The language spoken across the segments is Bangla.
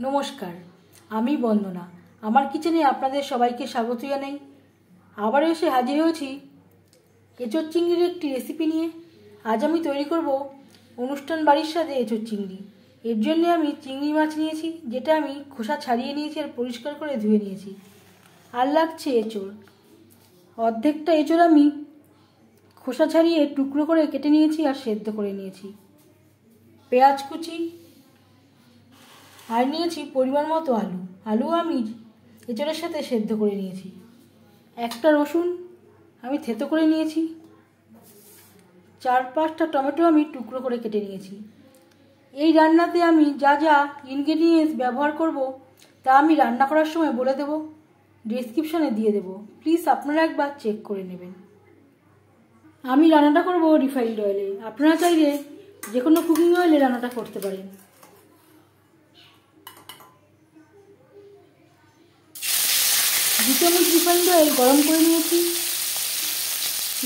নমস্কার, আমি বন্দনা। আমার কিচেনে আপনাদের সবাইকে স্বাগত জানাই। আবার এসে হাজির হয়েছি এঁচোড় চিংড়ির একটি রেসিপি নিয়ে। আজ আমি তৈরি করব অনুষ্ঠান বাড়ির সাথে এঁচোড় চিংড়ি। এর জন্য আমি চিংড়ি মাছ নিয়েছি, যেটা আমি খোসা ছাড়িয়ে নিয়েছি আর পরিষ্কার করে ধুয়ে নিয়েছি। আর লাগছে এঁচোড়। অর্ধেকটা এঁচোড় আমি খোসা ছাড়িয়ে টুকরো করে কেটে নিয়েছি আর সেদ্ধ করে নিয়েছি। পেঁয়াজ কুচি আর নিয়েছি পরিমাণ মতো আলু আমি এঁচোড়ের সাথে সেদ্ধ করে নিয়েছি। একটা রসুন আমি থেতো করে নিয়েছি। 4-5টা টমেটো আমি টুকরো করে কেটে নিয়েছি। এই রান্নাতে আমি যা যা ইনগ্রেডিয়েন্টস ব্যবহার করব তা আমি রান্না করার সময় বলে দেব, ডেসক্রিপশনে দিয়ে দেব। প্লিজ আপনারা একবার চেক করে নেবেন। আমি রান্নাটা করব রিফাইন্ড অয়েলে। আপনারা চাইলে যে কোনো কুকিং অয়েলে রান্নাটা করতে পারেন। দু চামচ রিফাইন্ড অয়েল গরম করে নিয়েছি।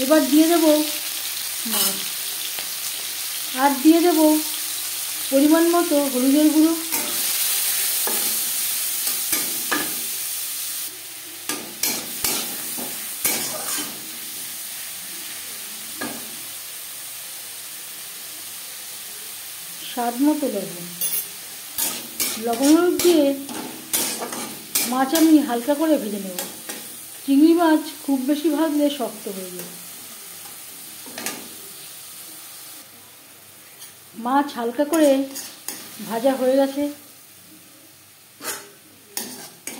এবার দিয়ে দেব মাছ আর দিয়ে দেব পরিমাণ মতো হলুদের গুঁড়ো, স্বাদ মতো লবণ দিয়ে মাছ আমি হালকা করে ভেজে নেব। চিংড়ি মাছ খুব বেশি ভাজলে শক্ত হয়ে যাবে। মাছ হালকা করে ভাজা হয়ে গেছে,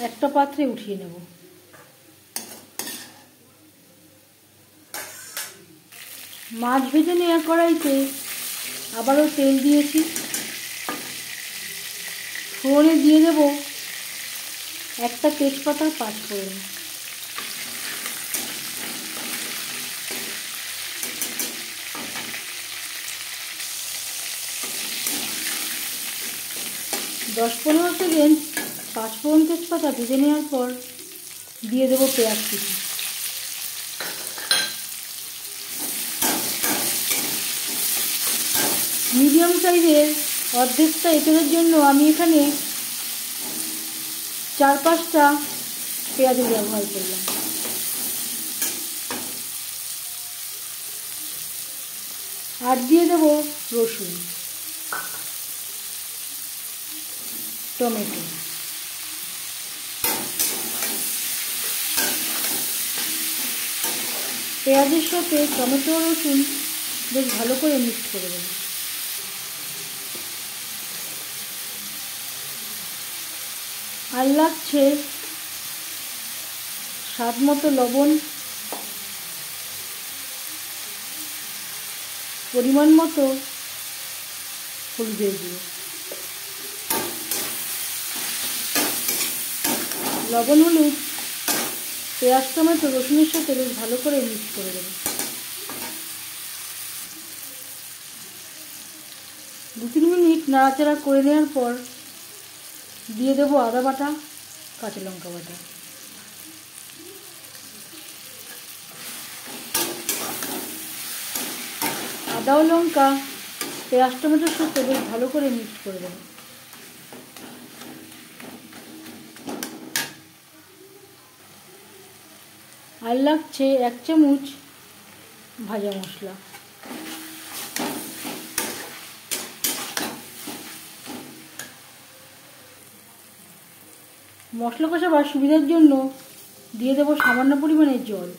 একটা পাত্রে উঠিয়ে নেব। মাছ ভেজে নেওয়া কড়াইতে আবারও তেল দিয়েছি। ফোড়নে দিয়ে দেব একটা তেজপাতা, 5 ফোড়ন। দশ 15 সেকেন্ড 5 ফোড়ন তেজপাতা ভেজে নেওয়ার পর দিয়ে দেবো পেঁয়াজ কুচি। মিডিয়াম সাইজের অর্ধেকটা এঁচোড়ের জন্য আমি এখানে 4-5টা পেঁয়াজ ব্যবহার করলাম। আর দিয়ে দেবো রসুন, টমেটো, পেঁয়াজের সাথে টমেটো রসুন বেশ ভালো করে মিক্স করে দেবো। আর লাগছে স্বাদ মতো লবণ, পরিমাণ মতো হলুদের গুঁড়ো। লবণ হলুদ পেঁয়াজ টমেটো রসুনের সাথে বেশ ভালো করে মিক্স করে দেবো। 2-3 মিনিট নাড়াচাড়া করে নেওয়ার পর দিয়ে দেবো আদা বাটা, কাঁচা লঙ্কা বাটা। আদা ও লঙ্কা পেঁয়াজ টমেটোর সাথে বেশ ভালো করে মিক্স করে দেবো। আর লাগছে 1 চামচ ভাজা মশলা। মশলা কষাবার সুবিধার জন্য দিয়ে দেবো সামান্য পরিমাণে জল।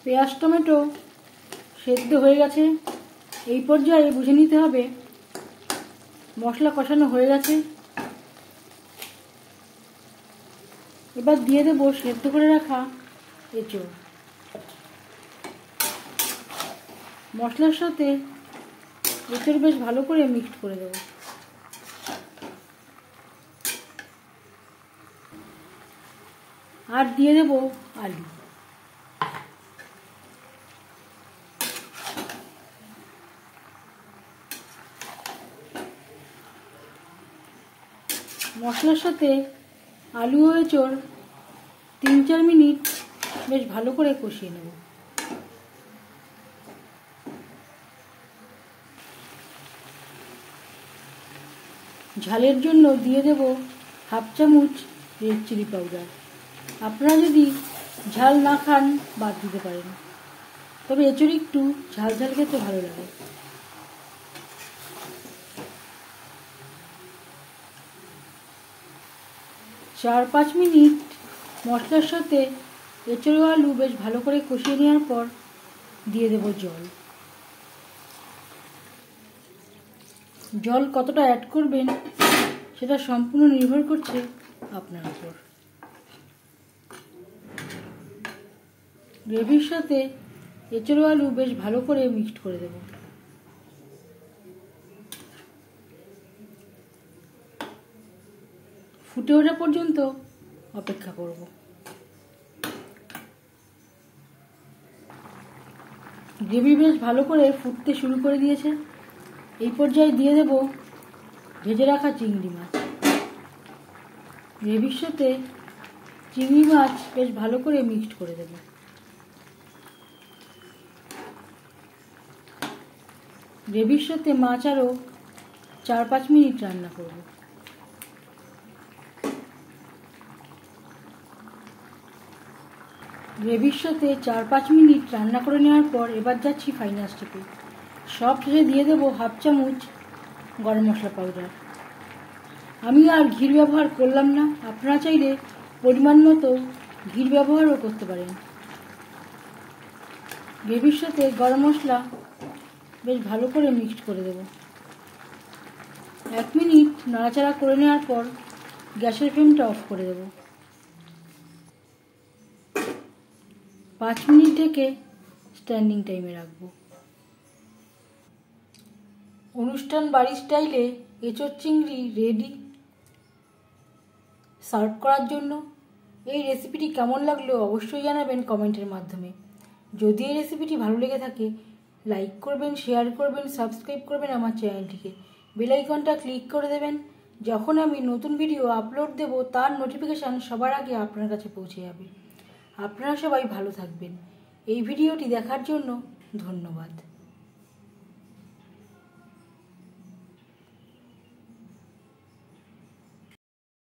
পেঁয়াজ টমেটো সেদ্ধ হয়ে গেছে। এই পর্যায়ে বুঝে নিতে হবে মশলা কষানো হয়ে গেছে। এবার দিয়ে দেবো সেদ্ধ করে রাখা এঁচোড়। মশলার সাথে এঁচোড় বেশ ভালো করে মিক্সড করে দেবো। আর দিয়ে দেব আলু। মশলার সাথে আলু ও এঁচোড় 3-4 মিনিট বেশ ভালো করে কষিয়ে নেব। ঝালের জন্য দিয়ে দেব 1/2 চামচ রেড চিলি পাউডার। আপনারা যদি ঝাল না খান বাদ দিতে পারেন, তবে এঁচোড় একটু ঝাল ঝাল খেতে ভালো লাগে। চার 5 মিনিট মশলার সাথে এঁচোড় আলু বেশ ভালো করে কষিয়ে নেওয়ার পর দিয়ে দেব জল। জল কতটা অ্যাড করবেন সেটা সম্পূর্ণ নির্ভর করছে আপনার উপর। গ্রেভির সাথে এঁচোড় আলু বেশ ভালো করে মিক্সড করে দেব। ফুটে ওঠা পর্যন্ত অপেক্ষা করব। গ্রেভি বেশ ভালো করে ফুটতে শুরু করে দিয়েছে। এই পর্যায়ে দিয়ে দেব ভেজে রাখা চিংড়ি মাছ। গ্রেভির সাথে চিংড়ি মাছ বেশ ভালো করে মিক্সড করে দেব। গ্রেভির সাথে মাছ আরও 4-5 মিনিট রান্না করব। গ্রেভির সাথে 4-5 মিনিট রান্না করে নেওয়ার পর এবার যাচ্ছি ফাইনাল স্টেপে। সব শেষে দিয়ে দেব 1/2 চামচ গরম মশলা পাউডার। আমি আর ঘির ব্যবহার করলাম না, আপনারা চাইলে পরিমাণ মতো ঘির ব্যবহারও করতে পারেন। গ্রেভির সাথে গরম মশলা বেশ ভালো করে মিক্সড করে দেব। 1 মিনিট নাড়াচাড়া করে নেওয়ার পর গ্যাসের ফ্লেমটা অফ করে দেব। 5 মিনিট ঢেকে স্ট্যান্ডিং টাইমে রাখবো। অনুষ্ঠান বাড়ির স্টাইলে এঁচোড় চিংড়ি রেডি সার্ভ করার জন্য। এই রেসিপিটি কেমন লাগলো অবশ্যই জানাবেন কমেন্টের মাধ্যমে। যদি এই রেসিপিটি ভালো লেগে থাকে লাইক করবেন, শেয়ার করবেন, সাবস্ক্রাইব করবেন আমার চ্যানেলটিকে। বেল আইকনটা ক্লিক করে দেবেন। যখন আমি নতুন ভিডিও আপলোড দেব তার নোটিফিকেশান সবার আগে আপনার কাছে পৌঁছে যাবে। আপনারা সবাই ভালো থাকবেন। এই ভিডিওটি দেখার জন্য ধন্যবাদ।